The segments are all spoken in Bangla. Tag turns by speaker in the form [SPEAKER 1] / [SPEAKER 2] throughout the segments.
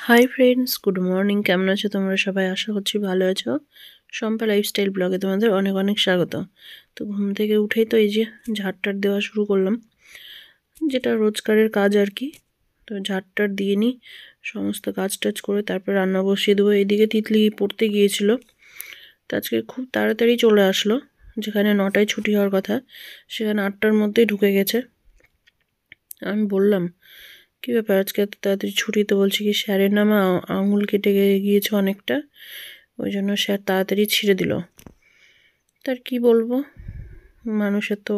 [SPEAKER 1] Hi friends, good morning. কেমন আছো তোমরা সবাই? আশা করছি ভালো আছো। শম্পা লাইফস্টাইল ব্লগে তোমাদের অনেক অনেক স্বাগত। তো ঘুম থেকে উঠেই তো এই যে ঝাড়টার দেওয়া শুরু করলাম, যেটা রোজকারের কাজ আর কি। তো ঝাড়টার দিয়ে নিই, সমস্ত কাজ টাজ করে তারপর রান্না বসিয়ে দেবো। এইদিকে তিতলি পড়তে গিয়েছিল, তো আজকে খুব তাড়াতাড়ি চলে আসলো। যেখানে 9টায় ছুটি হওয়ার কথা, সেখানে 8টার মধ্যেই ঢুকে গেছে। আমি বললাম, কী ব্যাপার আজকে এত তাড়াতাড়ি ছুটি? তো বলছি কি, স্যারের নামে আঙুল কেটে গিয়েছে অনেকটা, ওই জন্য স্যার তাড়াতাড়ি ছিঁড়ে দিল। তার কি বলবো, মানুষের তো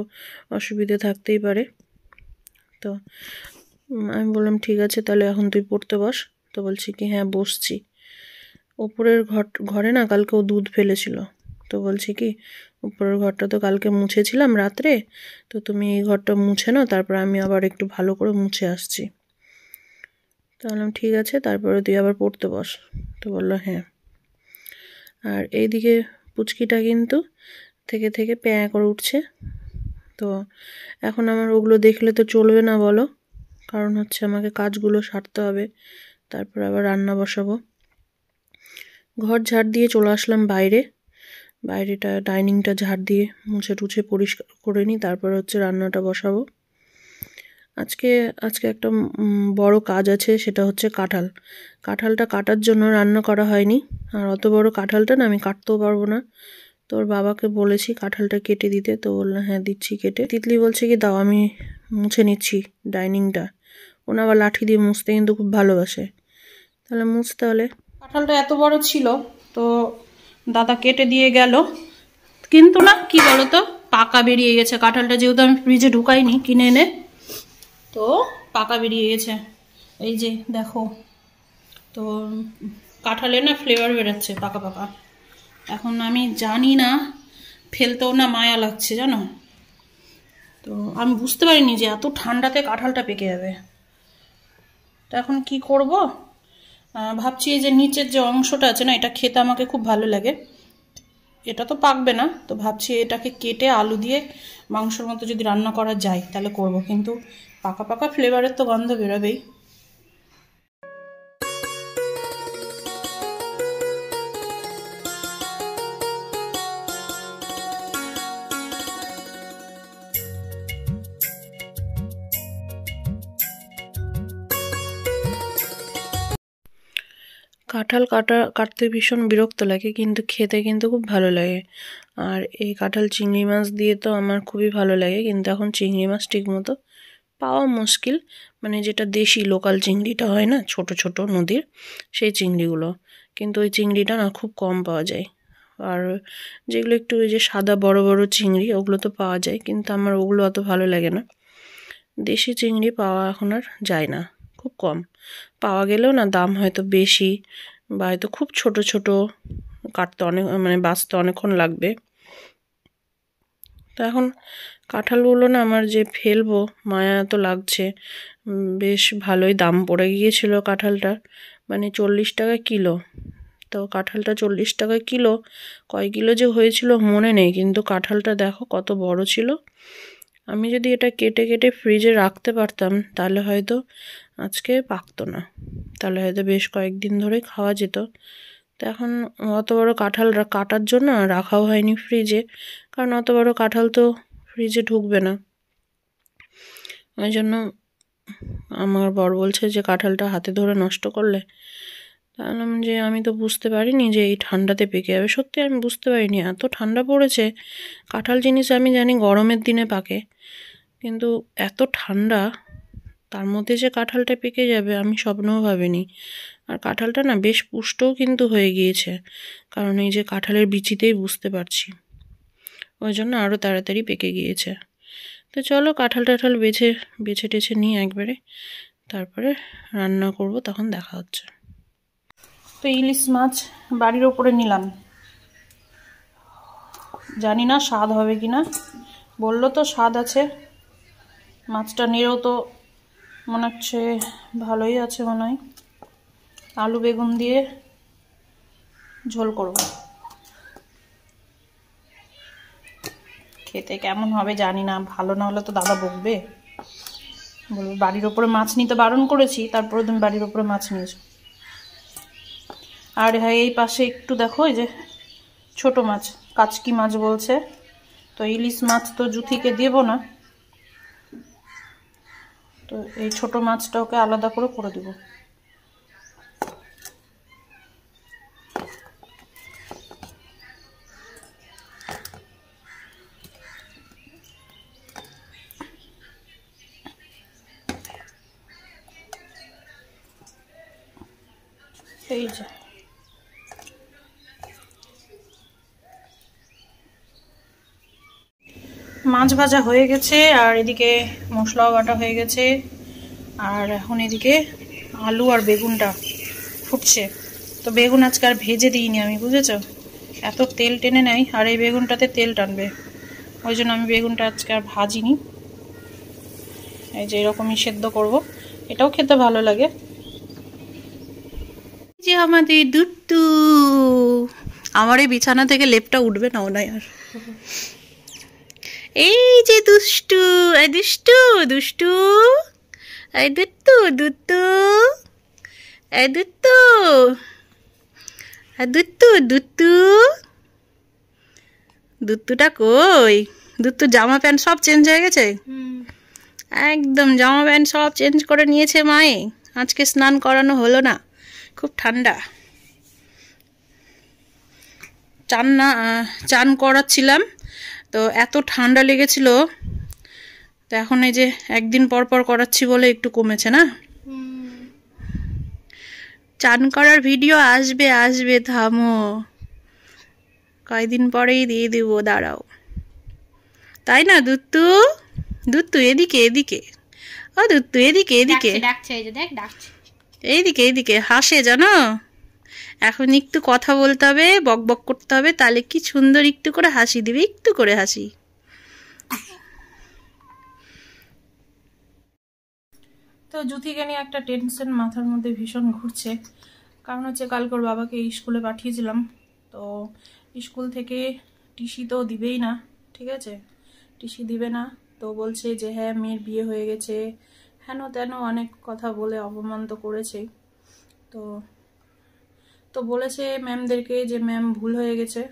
[SPEAKER 1] অসুবিধে থাকতেই পারে। তো আমি বললাম ঠিক আছে, তাহলে এখন তুই পড়তে বস। তো বলছি কি, হ্যাঁ বসছি। ওপরের ঘরে না কালকে ও দুধ ফেলেছিল, তো বলছি কি, উপরের ঘরটা তো কালকে মুছেছিলাম রাত্রে, তো তুমি এই ঘরটা মুছে নাও, তারপর আমি আবার একটু ভালো করে মুছে আসছি। তো বললাম ঠিক আছে, তারপরে তুই আবার পড়তে বস। তো বললো হ্যাঁ। আর এইদিকে পুচকিটা কিন্তু থেকে থেকে প্যাঁ করে উঠছে। তো এখন আমার ওগুলো দেখলে তো চলবে না বলো, কারণ হচ্ছে আমাকে কাজগুলো সারতে হবে, তারপর আবার রান্না বসাবো। ঘর ঝাড় দিয়ে চলে আসলাম বাইরেটা ডাইনিংটা ঝাড় দিয়ে মুছে টুছে পরিষ্কার করে নিই, তারপর হচ্ছে রান্নাটা বসাবো। আজকে একটা বড় কাজ আছে, সেটা হচ্ছে কাঁঠালটা কাটার জন্য রান্না করা হয়নি। আর অত বড় কাঁঠালটা না আমি কাটতেও পারবো না। তোর বাবাকে বলেছি কাঁঠালটা কেটে দিতে, তো বললো হ্যাঁ দিচ্ছি কেটে। তিতলি বলছে কি, দাও আমি মুছে নিচ্ছি ডাইনিংটা। ওনা আবার লাঠি দিয়ে মুছতে কিন্তু খুব ভালোবাসে, তাহলে মুছতে হলে। কাঁঠালটা এত বড় ছিল, তো দাদা কেটে দিয়ে গেল, কিন্তু না কি বলতো, পাকা বেরিয়ে গেছে কাঁঠালটা, যেহেতু আমি ফ্রিজে ঢুকাইনি কিনে এনে, তো পাকা বেরিয়ে গেছে। এই যে দেখো, তো কাঁঠালে না ফ্লেভার বেরোচ্ছে পাকা পাকা। এখন আমি জানি না, ফেলতেও না মায়া লাগছে জানো। তো আমি বুঝতে পারিনি যে এত ঠান্ডাতে কাঁঠালটা পেকে যাবে। তো এখন কি করব, ভাবছি এই যে নিচের যে অংশটা আছে না, এটা খেতে আমাকে খুব ভালো লাগে। এটা তো পাকবে না, তো ভাবছি এটাকে কেটে আলু দিয়ে মাংসের মতো যদি রান্না করা যায় তাহলে করব, কিন্তু পাকা পাকা ফ্লেভারের তো গন্ধ বেরোবেই। কাঁঠাল কাটতে ভীষণ বিরক্ত লাগে, কিন্তু খেতে কিন্তু খুব ভালো লাগে। আর এই কাঁঠাল চিংড়ি মাছ দিয়ে তো আমার খুবই ভালো লাগে, কিন্তু এখন চিংড়ি মাছ ঠিকমতো পাওয়া মুশকিল। মানে যেটা দেশি লোকাল চিংড়িটা হয় না, ছোট ছোট নদীর, সেই চিংড়িগুলো, কিন্তু ওই চিংড়িটা না খুব কম পাওয়া যায়। আর যেগুলো একটু ওই যে সাদা বড় বড় চিংড়ি, ওগুলো তো পাওয়া যায়, কিন্তু আমার ওগুলো অত ভালো লাগে না। দেশি চিংড়ি পাওয়া এখন আর যায় না, খুব কম। পাওয়া গেলেও না দাম হয়তো বেশি, বা হয়তো খুব ছোট ছোট, কাটতে অনেক মানে বাছতে অনেকক্ষণ লাগবে। তো এখন কাঁঠালগুলো না আমার যে ফেলবো, মায়া তো লাগছে। বেশ ভালোই দাম পড়ে গিয়েছিল কাঁঠালটার, মানে 40 টাকা কিলো। তো কাঁঠালটা 40 টাকা কিলো, কয় কিলো যে হয়েছিল মনে নেই, কিন্তু কাঁঠালটা দেখো কত বড় ছিল। আমি যদি এটা কেটে কেটে ফ্রিজে রাখতে পারতাম, তাহলে হয়তো আজকে পাকতো না, তাহলে হয়তো বেশ কয়েকদিন ধরে খাওয়া যেত। তো এখন অত বড় কাঁঠাল কাটার জন্য রাখাও হয়নি ফ্রিজে, কারণ অত বড় কাঁঠাল তো ফ্রিজে ঢুকবে না। ওই জন্য আমার বর বলছে যে কাঁঠালটা হাতে ধরে নষ্ট করলে। তাহলে যে আমি তো বুঝতে পারিনি যে এই ঠান্ডাতে পেকে যাবে। সত্যি আমি বুঝতে পারিনি, এত ঠান্ডা পড়েছে। কাঁঠাল জিনিস আমি জানি গরমের দিনে পাকে, কিন্তু এত ঠান্ডা, তার মধ্যে যে কাঁঠালটা পেকে যাবে আমি স্বপ্নেও ভাবিনি। আর কাঁঠালটা না বেশ পুষ্টও কিন্তু হয়ে গিয়েছে, কারণ এই যে কাঁঠালের বিচিতেই বুঝতে পারছি, ওই জন্য আরও তাড়াতাড়ি পেকে গিয়েছে। তো চলো কাঁঠাল টাঠাল বেছে টেছে নিই একবারে, তারপরে রান্না করব, তখন দেখা হচ্ছে। তো ইলিশ মাছ বাড়ির ওপরে নিলাম, জানি না স্বাদ হবে কি না। বললো তো স্বাদ আছে, মাছটা নেড়েও তো মনে হচ্ছে ভালোই আছে মনে হয়। আলু বেগুন দিয়ে ঝোল করব, খেতে কেমন হবে জানি না, ভালো না হলে তো দাদা বকবে, বলবে বাড়ির ওপরে মাছ নিতে বারণ করেছি, তারপরে তুমি বাড়ির ওপরে মাছ নিয়েছো। আর হ্যাঁ, এই পাশে একটু দেখো, এই যে ছোট মাছ, কাচকি মাছ বলছে, তো ইলিশ মাছ তো জুথিকে দেব না, তো এই ছোট মাছটা ওকে আলাদা করে দেব। এই যে মাছ ভাজা হয়ে গেছে, আর এদিকে মশলাও বাটা হয়ে গেছে, আর এখন এদিকে আলু আর বেগুনটা ফুটছে। তো বেগুন আজকে আর ভেজে দিইনি আমি, বুঝেছো, এত তেল টেনে নেয়, আর এই বেগুনটাতে তেল টানবে, ওই জন্য আমি বেগুনটা আজকে আর ভাজিনি। এই যে এরকমই সেদ্ধ করব, এটাও খেতে ভালো লাগে। যে আমাদের দুট্টু, আমার এই বিছানা থেকে লেপটা উঠবে না ওনাই আর। এই যে দুষ্টু, এই দুষ্টু দুষ্টু, এই দুট্টু দুট্টু, এই দুট্টু, দুট্টু দুট্টু, দুট্টুটা কই? দুট্টু জামা প্যান্ট সব চেঞ্জ হয়ে গেছে, একদম জামা প্যান্ট সব চেঞ্জ করে নিয়েছে মায়ে। আজকে স্নান করানো হলো না, খুব ঠান্ডা, চান করাচ্ছিলাম, তো এত ঠান্ডা লেগেছিল, তো এখন এই যে একদিন পর পর করাচ্ছি বলে একটু কমেছে না। চান করার ভিডিও আসবে আসবে, থামো, কয়দিন পরেই দিয়ে দেবো, দাঁড়াও, তাই না দুত্তু? দুত্তু এদিকে এদিকে, ও দুত্তু এদিকে এদিকে, এইদিকে এইদিকে হাসে জানো। এখন একটু কথা বলতে হবে, বক বক করতে হবে, তাহলে কি সুন্দর একটু করে হাসি দিবে, একটু করে হাসি। তো জুথিকে নিয়ে একটা টেনশন মাথার মধ্যে ভীষণ ঘুরছে, কারণ হচ্ছে কালকে ওর বাবাকে স্কুলে পাঠিয়েছিলাম, তো স্কুল থেকে টিসি তো দিবেই না, ঠিক আছে, টিসি দিবে না, তো বলছে যে হ্যাঁ মেয়ের বিয়ে হয়ে গেছে, হেন তেন অনেক কথা বলে অপমান তো করেছেই, তো বলেছে ম্যামদেরকে যে ম্যাম ভুল হয়ে গেছে,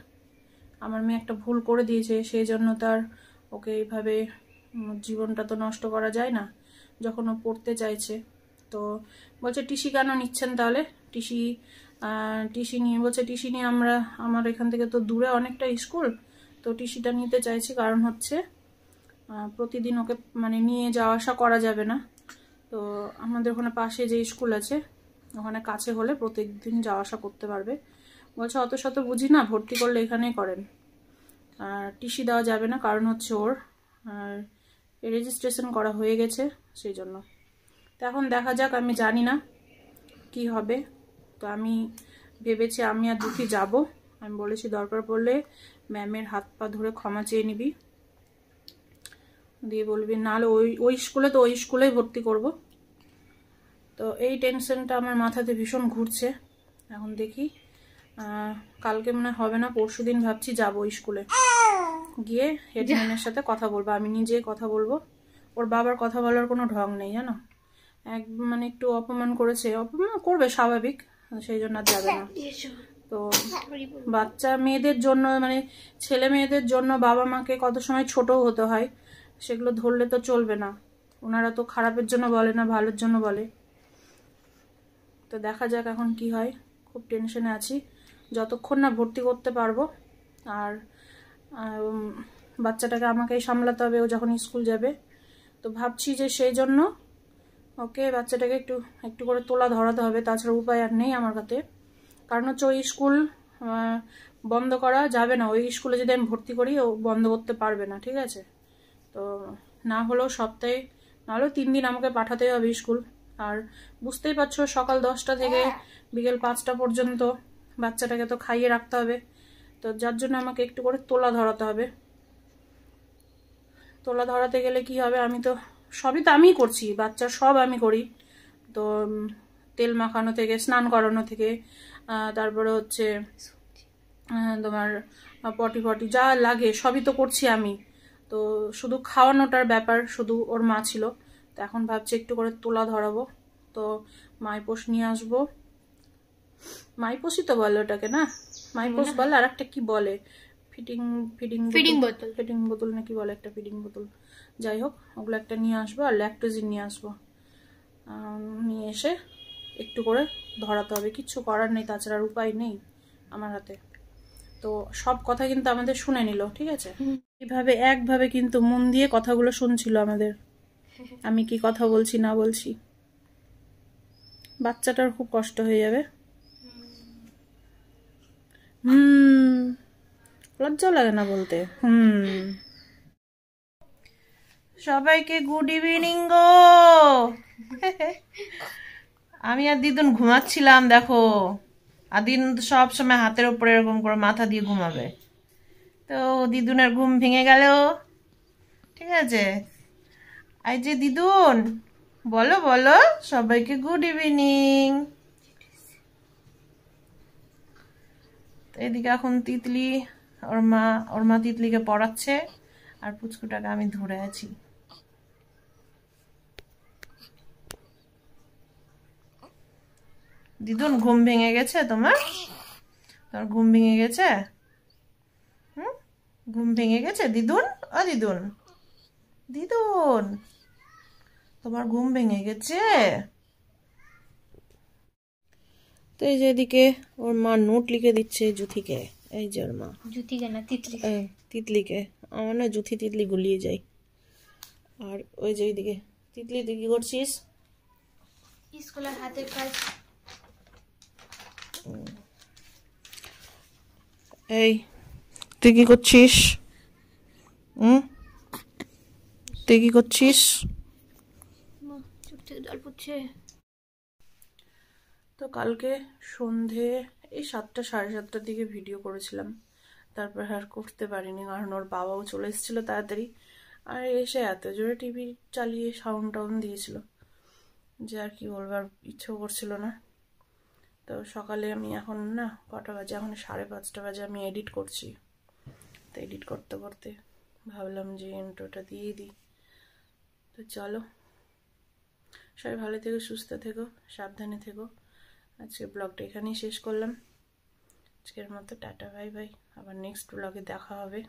[SPEAKER 1] আমার মেয়ে একটা ভুল করে দিয়েছে, সেই জন্য তার ওকে এইভাবে জীবনটা তো নষ্ট করা যায় না, যখন ও পড়তে চাইছে। তো বলছে টিসি কেন নিচ্ছেন তাহলে, টিসি নিয়ে, বলছে টিসি নিয়ে আমার এখান থেকে তো দূরে অনেকটা স্কুল, তো টিসিটা নিতে চাইছি, কারণ হচ্ছে প্রতিদিন ওকে মানে নিয়ে যাওয়া আসা করা যাবে না, তো আমাদের ওখানে পাশে যে স্কুল আছে ওখানে কাছে হলে প্রত্যেকদিন যাওয়া আসা করতে পারবে। বলছে অত শত বুঝি না, ভর্তি করলে এখানেই করেন, আর টিসি দেওয়া যাবে না, কারণ হচ্ছে ওর রেজিস্ট্রেশন করা হয়ে গেছে, সেই জন্য। তো এখন দেখা যাক, আমি জানি না কি হবে, তো আমি ভেবেছি আমি আর দুটি যাব, আমি বলেছি দরকার পড়লে ম্যামের হাত পা ধরে ক্ষমা চেয়ে নিবি, দিয়ে বলবি নাহলে ওই স্কুলে তো ওই স্কুলেই ভর্তি করব। তো এই টেনশনটা আমার মাথাতে ভীষণ ঘুরছে, এখন দেখি, কালকে মনে হবে না, পরশু দিন ভাবছি যাবো স্কুলে, গিয়ে হেডম্যানের সাথে কথা বলবো, আমি নিজে কথা বলবো, ওর বাবার কথা বলার কোনো ঢং নেই জানো, মানে একটু অপমান করেছে, অপমান করবে স্বাভাবিক, সেই জন্য আর যাবে না। তো বাচ্চা মেয়েদের জন্য, মানে ছেলে মেয়েদের জন্য বাবা মাকে কত সময় ছোট হতে হয়, সেগুলো ধরলে তো চলবে না, ওনারা তো খারাপের জন্য বলে না, ভালোর জন্য বলে। তো দেখা যাক এখন কি হয়, খুব টেনশনে আছি, যতক্ষণ না ভর্তি করতে পারবো, আর বাচ্চাটাকে আমাকেই সামলাতে হবে ও যখন স্কুল যাবে, তো ভাবছি যে সেই জন্য ওকে বাচ্চাটাকে একটু একটু করে তোলা ধরাতে হবে, তাছাড়া উপায় আর নেই আমার কাছে, কারণ হচ্ছে ওই স্কুল বন্ধ করা যাবে না, ওই স্কুলে যদি আমি ভর্তি করি ও বন্ধ করতে পারবে না, ঠিক আছে, তো না হলেও সপ্তাহে, না হলেও 3 দিন আমাকে পাঠাতেই হবে স্কুল, আর বুঝতেই পারছো সকাল 10টা থেকে বিকেল 5টা পর্যন্ত বাচ্চাটাকে তো খাইয়ে রাখতে হবে, তো যার জন্য আমাকে একটু করে তোলা ধরাতে হবে। তোলা ধরাতে গেলে কি হবে, আমি তো সবই তো আমিই করছি, বাচ্চার সব আমি করি, তো তেল মাখানো থেকে স্নান করানো থেকে, তারপরে হচ্ছে তোমার পটি ফটি যা লাগে সবই তো করছি আমি, তো শুধু খাওয়ানোটার ব্যাপার শুধু ওর মা ছিল, তো এখন ভাবছি একটু করে তোলা ধরাবো, তো মাইপোষ নিয়ে আসবো, মাইপোসই তো বলে ওটাকে, না মাইপোস বলে, আর একটা কি বলে, ফিডিং বোতল নাকি বলে, একটা ফিডিং বোতল। যাই হোক, ওগুলো একটা নিয়ে আসবো, আর ল্যাকটোজিন নিয়ে আসবো। নিয়ে এসে একটু করে ধরাতে হবে, কিচ্ছু করার নেই, তাছাড়া উপায় নেই আমার হাতে। তো সব কথা কিন্তু আমাদের শুনে নিল, ঠিক আছে? এইভাবে একভাবে কিন্তু মন দিয়ে কথাগুলো শুনছিল আমাদের, আমি কি কথা বলছি না বলছি। বাচ্চাটার খুব কষ্ট হয়ে যাবে। লজ্জাও লাগে না বলতে। সবাইকে গুড ইভিনিং গো। আমি আর দিদুন ঘুমাচ্ছিলাম, দেখো। আর দিন সব সময় হাতের উপরে এরকম করে মাথা দিয়ে ঘুমাবে, তো দিদুনের ঘুম ভেঙে গেল, ঠিক আছে? এই যে দিদুন, বলো বলো সবাইকে গুড ইভিনিং। এদিকে এখন তিতলি, ওর মা তিতলিকে পড়াচ্ছে, আর পুচকুটাকে আমি ধরে আছি। দিদুন ঘুম ভেঙে গেছে তোমার? তোমার ঘুম ভেঙে গেছে? ঘুম ভেঙে গেছে দিদুন? ও দিদুন, দিদুন তোমার ঘুম ভেঙে গেছে? তো এই যে এদিকে ওর মা নোট লিখে দিচ্ছে জুথিকে। এই যে ওর মা,
[SPEAKER 2] জুথিকে না
[SPEAKER 1] তিতলিকে। আমার না জুথি তিতলি গুলিয়ে যায়। আর ওই যে এইদিকে তিতলি, তুই কি করছিস?
[SPEAKER 2] স্কুলের হাতের কাজ।
[SPEAKER 1] এই তুই কি করছিস? তুই কি করছিস?
[SPEAKER 2] চোখ থেকে জল পড়ছে।
[SPEAKER 1] তো কালকে সন্ধে এই 7টা সাড়ে 7টার দিকে ভিডিও করেছিলাম, তারপর আর করতে পারিনি, কারণ ওর বাবাও চলে এসেছিলো তাড়াতাড়ি, আর এসে এত জোরে টিভি চালিয়ে সাউন্ড টাউন দিয়েছিল যে আর কি বলবার ইচ্ছেও করছিল না। তো সকালে আমি এখন না, কটা বাজে, এখন 5:30 বাজে, আমি এডিট করছি। তো এডিট করতে করতে ভাবলাম যে ইন্ট্রোটা দিয়ে দিই। তো চলো, সবাই ভালো থেকো, সুস্থ থেকো, সাবধানে থেকো। আজকের ব্লগটা এখানেই শেষ করলাম। আজকের মতো টাটা, বাই বাই। আবার নেক্সট ব্লগে দেখা হবে।